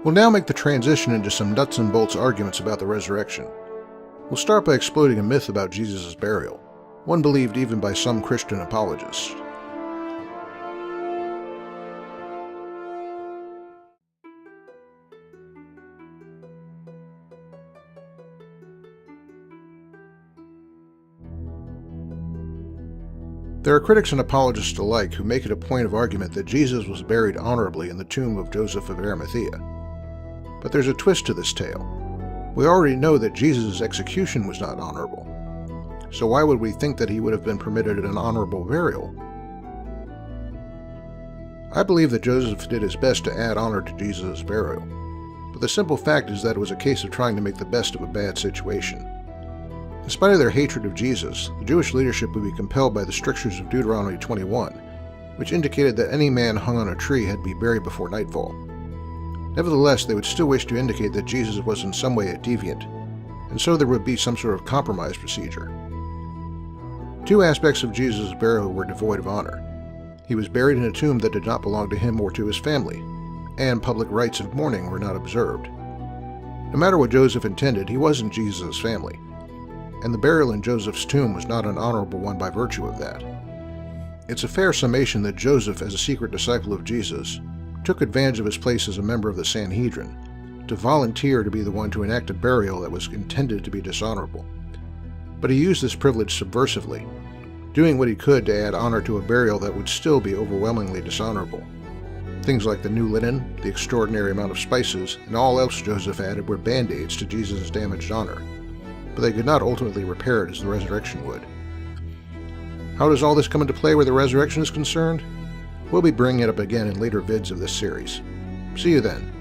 We'll now make the transition into some nuts and bolts arguments about the resurrection. We'll start by exploiting a myth about Jesus' burial, one believed even by some Christian apologists. There are critics and apologists alike who make it a point of argument that Jesus was buried honorably in the tomb of Joseph of Arimathea. But there's a twist to this tale. We already know that Jesus' execution was not honorable. So why would we think that he would have been permitted an honorable burial? I believe that Joseph did his best to add honor to Jesus' burial, but the simple fact is that it was a case of trying to make the best of a bad situation. In spite of their hatred of Jesus, the Jewish leadership would be compelled by the strictures of Deuteronomy 21, which indicated that any man hung on a tree had to be buried before nightfall. Nevertheless, they would still wish to indicate that Jesus was in some way a deviant, and so there would be some sort of compromise procedure. Two aspects of Jesus' burial were devoid of honor. He was buried in a tomb that did not belong to him or to his family, and public rites of mourning were not observed. No matter what Joseph intended, he wasn't Jesus' family, and the burial in Joseph's tomb was not an honorable one by virtue of that. It's a fair summation that Joseph, as a secret disciple of Jesus, took advantage of his place as a member of the Sanhedrin to volunteer to be the one to enact a burial that was intended to be dishonorable. But he used this privilege subversively, doing what he could to add honor to a burial that would still be overwhelmingly dishonorable. Things like the new linen, the extraordinary amount of spices, and all else Joseph added were band-aids to Jesus' damaged honor, but they could not ultimately repair it as the resurrection would. How does all this come into play where the resurrection is concerned? We'll be bringing it up again in later vids of this series. See you then.